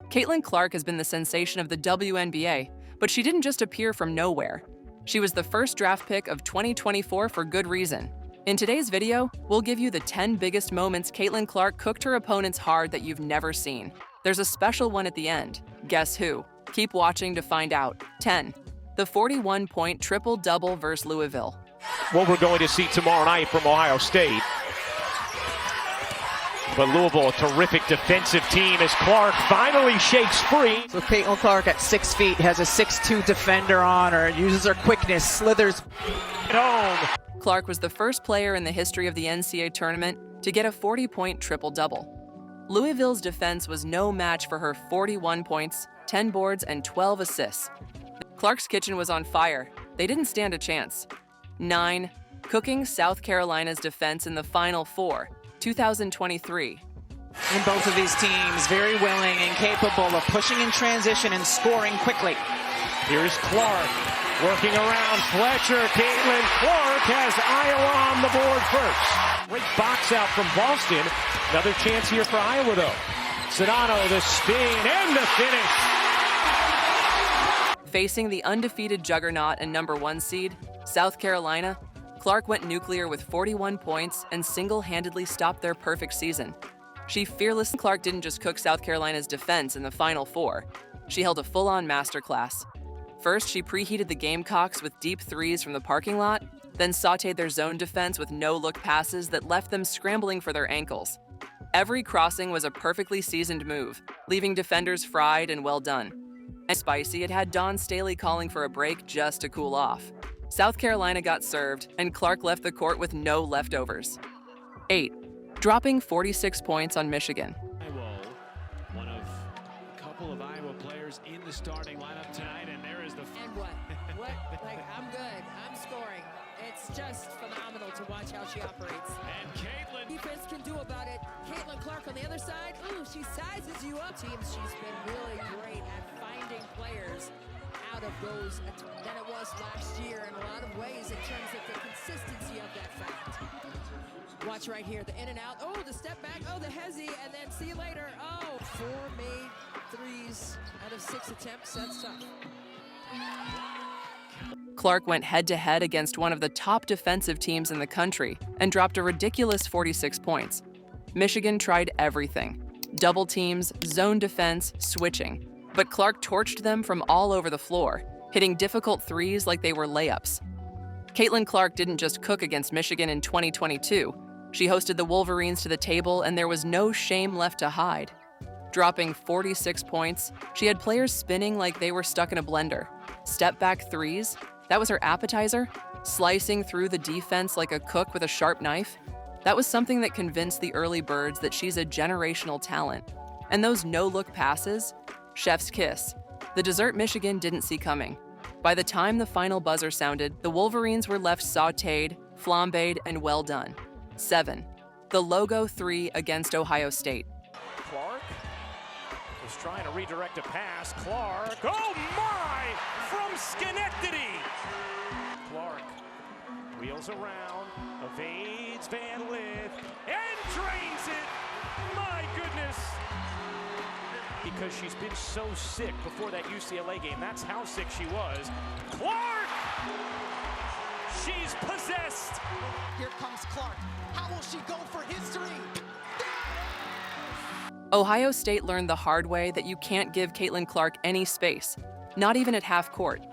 Caitlyn Clark has been the sensation of the WNBA, but she didn't just appear from nowhere. She was the first draft pick of 2024 for good reason. In today's video, we'll give you the 10 biggest moments Caitlyn Clark cooked her opponents hard that you've never seen. There's a special one at the end. Guess who? Keep watching to find out. 10. The 41-point triple-double versus Louisville. What we're going to see tomorrow night from Ohio State. But Louisville, a terrific defensive team as Clark finally shakes free. So Caitlyn Clark at 6 feet has a 6'2" defender on her, uses her quickness, slithers home. Clark was the first player in the history of the NCAA tournament to get a 40-point triple-double. Louisville's defense was no match for her 41 points, 10 boards, and 12 assists. Clark's kitchen was on fire. They didn't stand a chance. 9. Cooking South Carolina's defense in the Final Four, 2023. And both of these teams very willing and capable of pushing in transition and scoring quickly. Here's Clark working around Fletcher. Caitlyn Clark has Iowa on the board first. Great box out from Boston. Another chance here for Iowa, though. Sedano, the spin, and the finish. Facing the undefeated juggernaut and #1 seed, South Carolina, Clark went nuclear with 41 points and single-handedly stopped their perfect season. Clark didn't just cook South Carolina's defense in the Final Four. She held a full-on masterclass. First, she preheated the Gamecocks with deep threes from the parking lot, then sautéed their zone defense with no-look passes that left them scrambling for their ankles. Every crossing was a perfectly seasoned move, leaving defenders fried and well done. And spicy, it had Dawn Staley calling for a break just to cool off. South Carolina got served, and Clark left the court with no leftovers. 8. Dropping 46 points on Michigan. One of a couple of Iowa players in the starting lineup tonight, and there is the... And what? Like, I'm good. I'm scoring. It's just phenomenal to watch how she operates. And Caitlyn... Defense can do about it. Caitlyn Clark on the other side. Ooh, she sizes you up. Teams, she's been really great at finding players out of those than it was last year in a lot of ways in terms of the consistency of that fact. Watch right here, the in and out. Oh, the step back. Oh, the hezzy, and then see you later. Oh, 4 made threes out of 6 attempts. That's tough. Clark went head-to-head against one of the top defensive teams in the country and dropped a ridiculous 46 points. Michigan tried everything: double teams, zone defense, switching. But Clark torched them from all over the floor, hitting difficult threes like they were layups. Caitlyn Clark didn't just cook against Michigan in 2022. She hosted the Wolverines to the table, and there was no shame left to hide. Dropping 46 points, she had players spinning like they were stuck in a blender. Step-back threes, that was her appetizer. Slicing through the defense like a cook with a sharp knife, that was something that convinced the early birds that she's a generational talent. And those no-look passes, chef's kiss, the dessert Michigan didn't see coming. By the time the final buzzer sounded, the Wolverines were left sautéed, flambéed, and well done. 7. The logo 3 against Ohio State. Clark was trying to redirect a pass. Clark, oh my, from Schenectady. Clark wheels around, evades Van Lith, and drains it. My goodness. Because she's been so sick before that UCLA game. That's how sick she was. Clark! She's possessed. Here comes Clark. How will she go for history? Ohio State learned the hard way that you can't give Caitlyn Clark any space, not even at half court.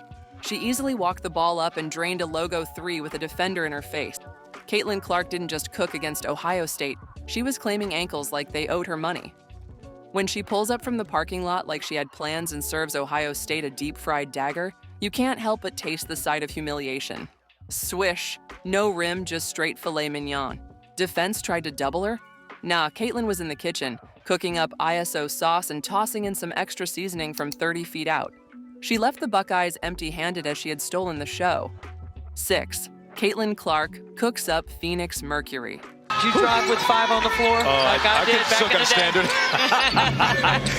She easily walked the ball up and drained a logo 3 with a defender in her face. Caitlyn Clark didn't just cook against Ohio State, she was claiming ankles like they owed her money. When she pulls up from the parking lot like she had plans and serves Ohio State a deep-fried dagger, you can't help but taste the sight of humiliation. Swish, no rim, just straight filet mignon. Defense tried to double her? Nah, Caitlyn was in the kitchen, cooking up ISO sauce and tossing in some extra seasoning from 30 feet out. She left the Buckeyes empty-handed as she had stolen the show. 6. Caitlyn Clark cooks up Phoenix Mercury. Did you drive with 5 on the floor? Like I did back still in got the a day. standard.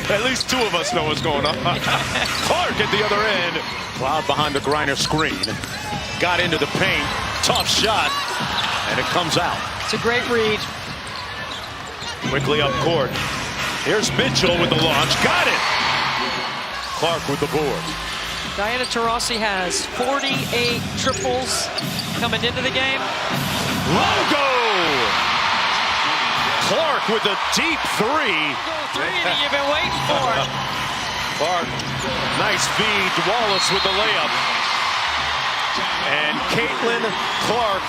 At least 2 of us know what's going on. Clark at the other end. Cloud behind the Griner screen. Got into the paint. Tough shot. And it comes out. It's a great read. Quickly up court. Here's Mitchell with the launch. Got it. Clark with the board. Diana Taurasi has 48 triples coming into the game. Logo! Clark with a deep three. Three that you've been waiting for. Clark, nice feed. Wallace with the layup. And Caitlyn Clark.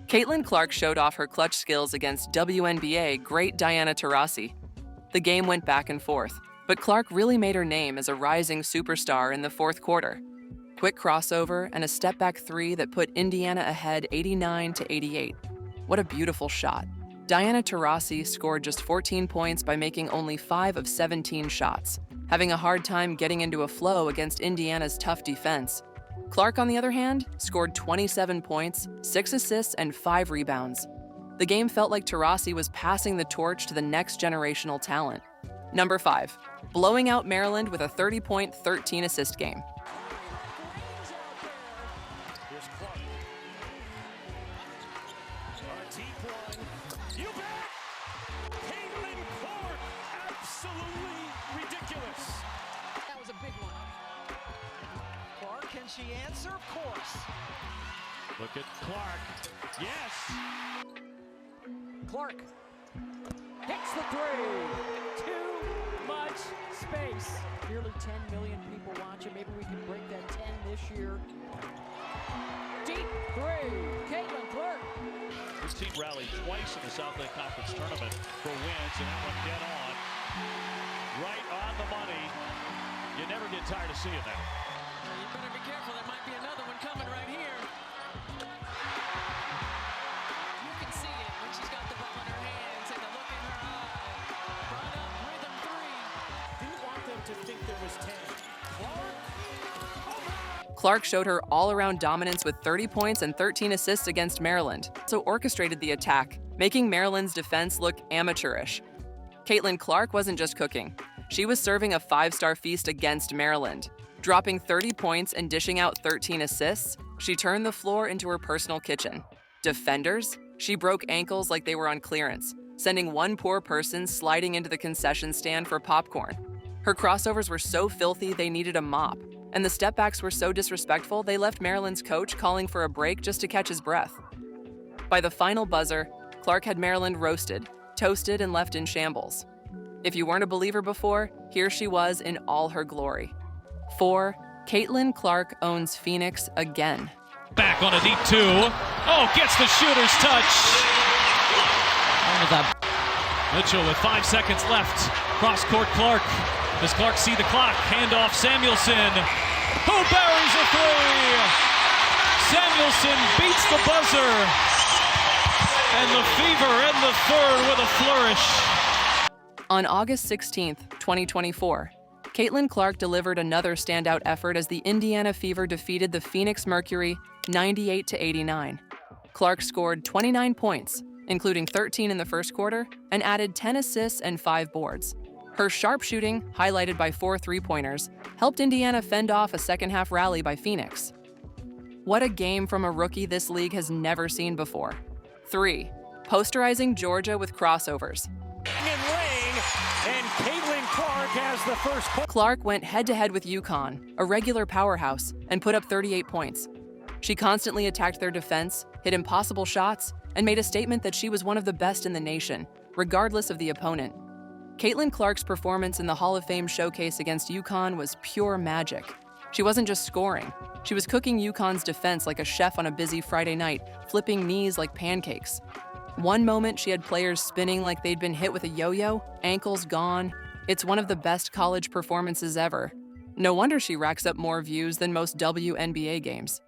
Caitlyn Clark showed off her clutch skills against WNBA great Diana Taurasi. The game went back and forth, but Clark really made her name as a rising superstar in the fourth quarter. Quick crossover and a step-back three that put Indiana ahead 89-88. What a beautiful shot. Diana Taurasi scored just 14 points by making only 5 of 17 shots, having a hard time getting into a flow against Indiana's tough defense. Clark, on the other hand, scored 27 points, 6 assists, and 5 rebounds. The game felt like Taurasi was passing the torch to the next generational talent. Number 5, blowing out Maryland with a 30-point, 13-assist game. Here's Clark. A deep one. You bet! Caitlyn Clark, absolutely ridiculous. That was a big one. Clark, can she answer? Of course. Look at Clark. Yes. Clark hits the three. Too much space. Nearly 10 million people watching. Maybe we can break that 10 this year. Deep three. Caitlyn Clark. This team rallied twice in the Southland Conference Tournament for wins, and that one dead on. Right on the money. You never get tired of seeing that. You better be careful. There might be another one coming right here. You can see it when she's got the ball in her hands and the look in her eye. Brought up rhythm three. Do you want them to think there was 10? Clark showed her all-around dominance with 30 points and 13 assists against Maryland, so orchestrated the attack, making Maryland's defense look amateurish. Caitlyn Clark wasn't just cooking. She was serving a 5-star feast against Maryland. Dropping 30 points and dishing out 13 assists, she turned the floor into her personal kitchen. Defenders? She broke ankles like they were on clearance, sending one poor person sliding into the concession stand for popcorn. Her crossovers were so filthy they needed a mop, and the stepbacks were so disrespectful they left Maryland's coach calling for a break just to catch his breath. By the final buzzer, Clark had Maryland roasted, toasted, and left in shambles. If you weren't a believer before, here she was in all her glory. 4, Caitlyn Clark owns Phoenix again. Back on a deep two. Oh, gets the shooter's touch. Mitchell with 5 seconds left. Cross court Clark. Does Clark see the clock? Handoff Samuelson. Who buries a three? Samuelson beats the buzzer. And the Fever in the third with a flourish. On August 16th, 2024, Caitlyn Clark delivered another standout effort as the Indiana Fever defeated the Phoenix Mercury 98-89. Clark scored 29 points, including 13 in the first quarter, and added 10 assists and 5 boards. Her sharp shooting, highlighted by 4 three-pointers, helped Indiana fend off a second-half rally by Phoenix. What a game from a rookie this league has never seen before. 3, posterizing Georgia with crossovers. And Caitlyn Clark has the first point. Clark went head-to-head with Yukon, a regular powerhouse, and put up 38 points. She constantly attacked their defense, hit impossible shots, and made a statement that she was one of the best in the nation, regardless of the opponent. Caitlyn Clark's performance in the Hall of Fame showcase against Yukon was pure magic. She wasn't just scoring. She was cooking Yukon's defense like a chef on a busy Friday night, flipping knees like pancakes. One moment, she had players spinning like they'd been hit with a yo-yo, ankles gone. It's one of the best college performances ever. No wonder she racks up more views than most WNBA games.